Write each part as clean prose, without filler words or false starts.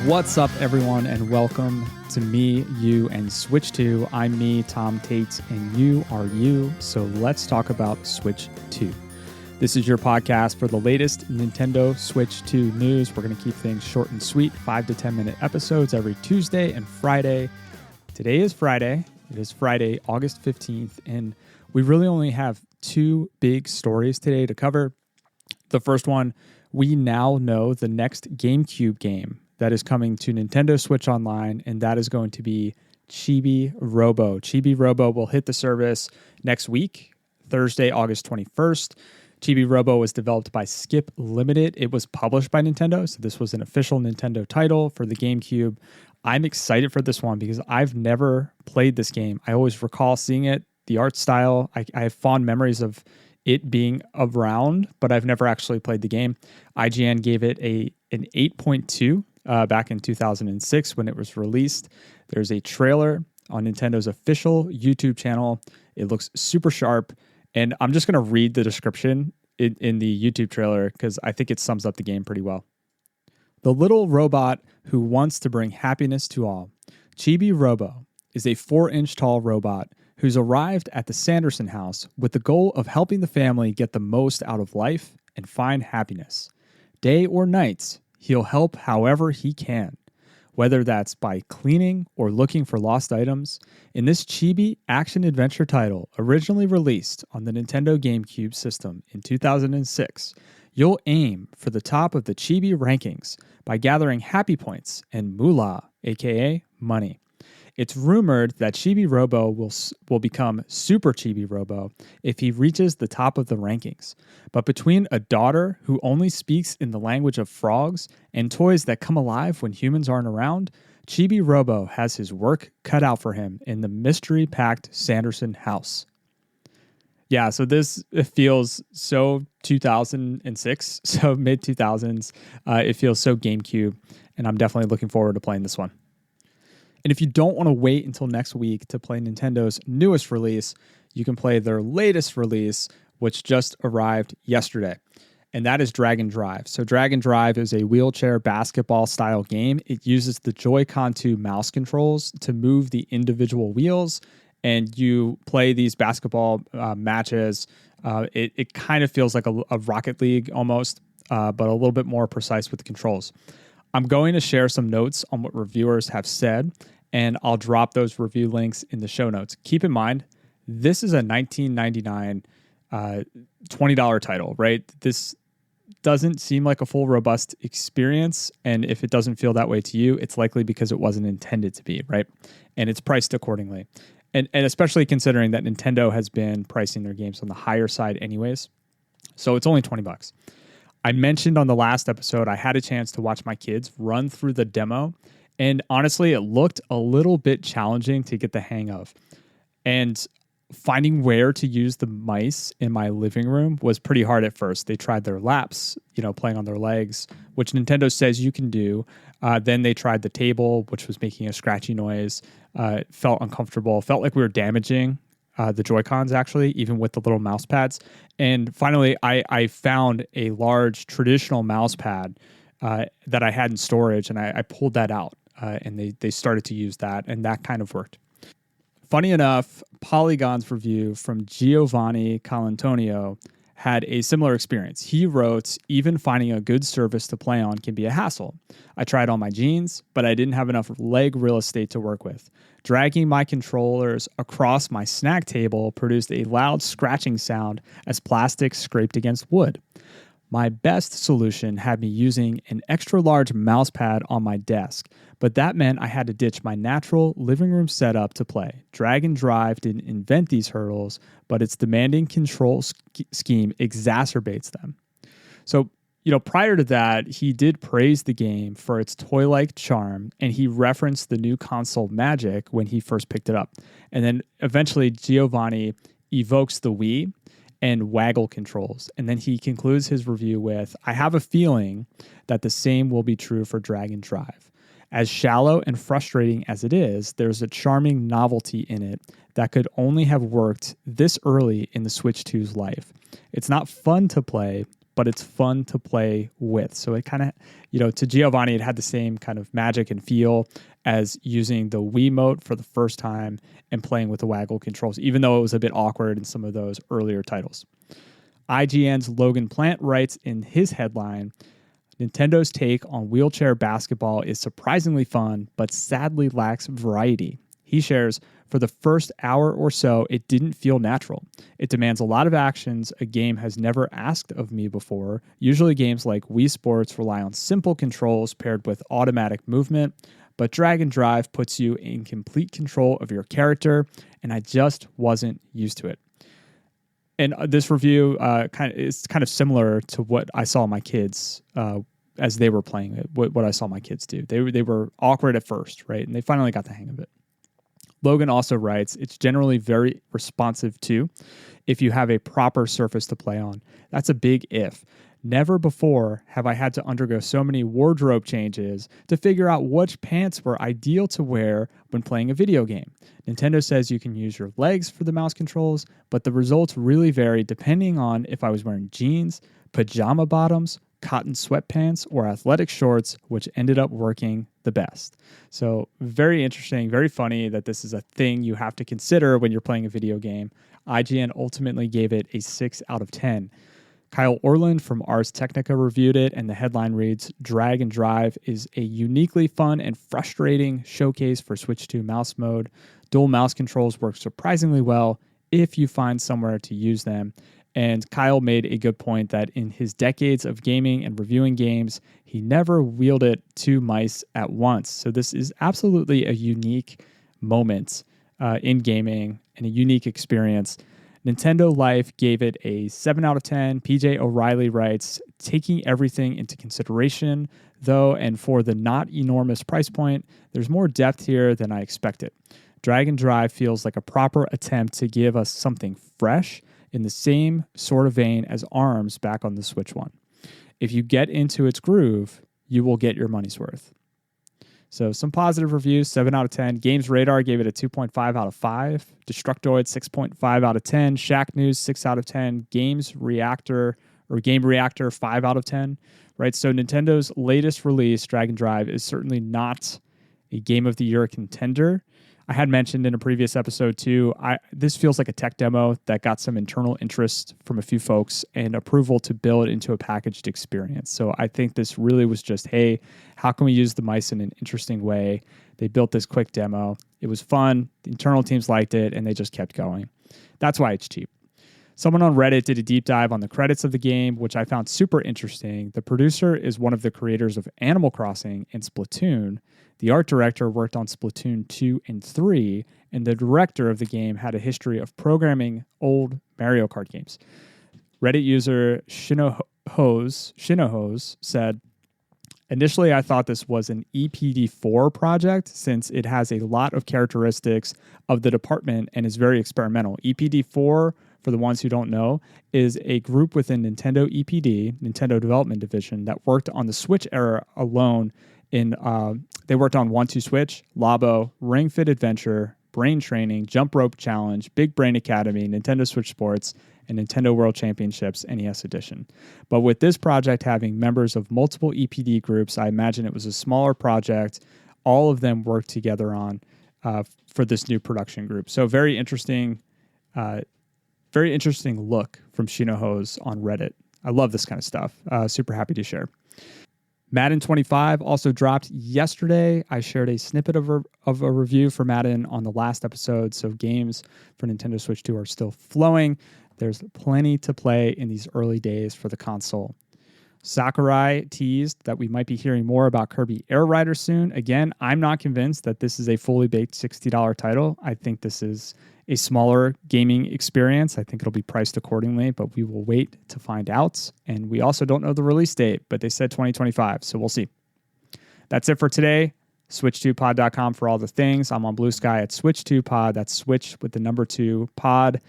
What's up, everyone, and welcome to Me, You, and Switch 2. I'm me, Tom Tate, and you are you, so let's talk about Switch 2. This is your podcast for the latest Nintendo Switch 2 news. We're going to keep things short and sweet, 5 to 10 minute episodes every Tuesday and Friday. Today is Friday. It is Friday, August 15th, and we really only have two big stories today to cover. The first one, we now know the next GameCube game that is coming to Nintendo Switch Online, and that is going to be Chibi-Robo. Chibi-Robo will hit the service next week, Thursday, August 21st. Chibi-Robo was developed by Skip Limited. It was published by Nintendo, so this was an official Nintendo title for the GameCube. I'm excited for this one because I've never played this game. I always recall seeing it, the art style. I have fond memories of it being around, but I've never actually played the game. IGN gave it an 8.2 back in 2006 when it was released. There's a trailer on Nintendo's official YouTube channel. It looks super sharp, and I'm just going to read the description in the YouTube trailer because I think it sums up the game pretty well. The little robot who wants to bring happiness to all. Chibi-Robo is a 4-inch tall robot who's arrived at the Sanderson house with the goal of helping the family get the most out of life and find happiness. Day or night, he'll help however he can, whether that's by cleaning or looking for lost items. In this chibi action-adventure title, originally released on the Nintendo GameCube system in 2006, you'll aim for the top of the chibi rankings by gathering happy points and moolah, aka money. It's rumored that Chibi-Robo will become Super Chibi-Robo if he reaches the top of the rankings. But between a daughter who only speaks in the language of frogs and toys that come alive when humans aren't around, Chibi-Robo has his work cut out for him in the mystery-packed Sanderson house. Yeah, so it feels so 2006, so mid-2000s. It feels so GameCube, and I'm definitely looking forward to playing this one. And if you don't want to wait until next week to play Nintendo's newest release, you can play their latest release, which just arrived yesterday. And that is Dragon Drive. So Dragon Drive is a wheelchair basketball style game. It uses the Joy-Con 2 mouse controls to move the individual wheels, and you play these basketball matches. It kind of feels like a Rocket League almost, but a little bit more precise with the controls. I'm going to share some notes on what reviewers have said, and I'll drop those review links in the show notes. Keep in mind, this is a $19.99 $20 title, right? This doesn't seem like a full, robust experience, and if it doesn't feel that way to you, it's likely because it wasn't intended to be, right? And it's priced accordingly. And especially considering that Nintendo has been pricing their games on the higher side anyways. So it's only $20. I mentioned on the last episode, I had a chance to watch my kids run through the demo, and honestly, it looked a little bit challenging to get the hang of. And finding where to use the mice in my living room was pretty hard at first. They tried their laps, playing on their legs, which Nintendo says you can do. Then they tried the table, which was making a scratchy noise. It felt uncomfortable. Felt like we were damaging the Joy-Cons, actually, even with the little mouse pads. And finally, I found a large traditional mouse pad that I had in storage, and I pulled that out, and they started to use that, and that kind of worked. Funny enough, Polygon's review from Giovanni Colantonio had a similar experience. He wrote, even finding a good surface to play on can be a hassle. I tried on my jeans, but I didn't have enough leg real estate to work with. Dragging my controllers across my snack table produced a loud scratching sound as plastic scraped against wood. My best solution had me using an extra large mouse pad on my desk, but that meant I had to ditch my natural living room setup to play. Dragon Drive didn't invent these hurdles, but its demanding control scheme exacerbates them. So, prior to that, he did praise the game for its toy-like charm, and he referenced the new console magic when he first picked it up. And then eventually Giovanni evokes the Wii and waggle controls. And then he concludes his review with, I have a feeling that the same will be true for Dragon Drive. As shallow and frustrating as it is, there's a charming novelty in it that could only have worked this early in the Switch 2's life. It's not fun to play, but it's fun to play with. So it kind of, to Giovanni, it had the same kind of magic and feel as using the Wiimote for the first time and playing with the waggle controls, even though it was a bit awkward in some of those earlier titles. IGN's Logan Plant writes in his headline, Nintendo's take on wheelchair basketball is surprisingly fun, but sadly lacks variety. He shares, for the first hour or so, it didn't feel natural. It demands a lot of actions a game has never asked of me before. Usually games like Wii Sports rely on simple controls paired with automatic movement, but Drag and Drive puts you in complete control of your character, and I just wasn't used to it. And this review is kind of similar to what I saw my kids as they were playing it, what I saw my kids do. They were awkward at first, right? And they finally got the hang of it. Logan also writes, it's generally very responsive too, if you have a proper surface to play on. That's a big if. Never before have I had to undergo so many wardrobe changes to figure out which pants were ideal to wear when playing a video game. Nintendo says you can use your legs for the mouse controls, but the results really vary depending on if I was wearing jeans, pajama bottoms, cotton sweatpants, or athletic shorts, which ended up working the best. So very interesting, very funny that this is a thing you have to consider when you're playing a video game. IGN ultimately gave it a 6 out of 10. Kyle Orland from Ars Technica reviewed it, and the headline reads, Drag and Drive is a uniquely fun and frustrating showcase for Switch 2 mouse mode. Dual mouse controls work surprisingly well if you find somewhere to use them. And Kyle made a good point that in his decades of gaming and reviewing games, he never wielded two mice at once. So this is absolutely a unique moment in gaming and a unique experience. Nintendo Life gave it a 7 out of 10. PJ O'Reilly writes, taking everything into consideration, though, and for the not enormous price point, there's more depth here than I expected. Drag and Drive feels like a proper attempt to give us something fresh in the same sort of vein as ARMS back on the Switch 1. If you get into its groove, you will get your money's worth. So some positive reviews, 7 out of 10. Games Radar gave it a 2.5 out of 5. Destructoid, 6.5 out of 10. Shack News, 6 out of 10. Game Reactor, 5 out of 10. Right, so Nintendo's latest release, Drag and Drive, is certainly not a Game of the Year contender. I had mentioned in a previous episode too, this feels like a tech demo that got some internal interest from a few folks and approval to build into a packaged experience. So I think this really was just, hey, how can we use the mice in an interesting way? They built this quick demo. It was fun. The internal teams liked it, and they just kept going. That's why it's cheap. Someone on Reddit did a deep dive on the credits of the game, which I found super interesting. The producer is one of the creators of Animal Crossing and Splatoon. The art director worked on Splatoon 2 and 3, and the director of the game had a history of programming old Mario Kart games. Reddit user Shinohose said, initially, I thought this was an EPD4 project since it has a lot of characteristics of the department and is very experimental. EPD4, for the ones who don't know, is a group within Nintendo EPD, Nintendo Development Division, that worked on the Switch era alone. They worked on 1-2 Switch, Labo, Ring Fit Adventure, Brain Training, Jump Rope Challenge, Big Brain Academy, Nintendo Switch Sports, and Nintendo World Championships NES Edition. But with this project having members of multiple EPD groups, I imagine it was a smaller project. All of them worked together on for this new production group. So very interesting look from Shinohose on Reddit. I love this kind of stuff. Super happy to share. Madden 25 also dropped yesterday. I shared a snippet of a review for Madden on the last episode, so games for Nintendo Switch 2 are still flowing. There's plenty to play in these early days for the console. Sakurai teased that we might be hearing more about Kirby Air Rider soon. Again, I'm not convinced that this is a fully baked $60 title. I think this is a smaller gaming experience. I think it'll be priced accordingly, but we will wait to find out. And we also don't know the release date, but they said 2025, so we'll see. That's it for today. Switch2pod.com for all the things. I'm on Blue Sky at Switch2pod. That's Switch with the number 2 pod.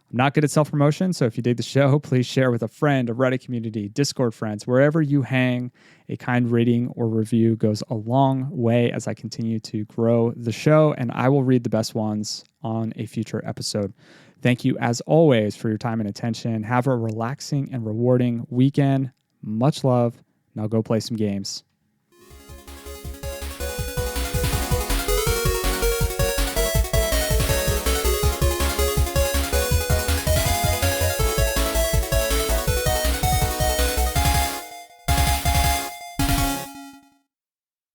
I'm not good at self-promotion, so if you dig the show, please share with a friend, a Reddit community, Discord friends, wherever you hang. A kind rating or review goes a long way as I continue to grow the show, and I will read the best ones on a future episode. Thank you, as always, for your time and attention. Have a relaxing and rewarding weekend. Much love. Now go play some games.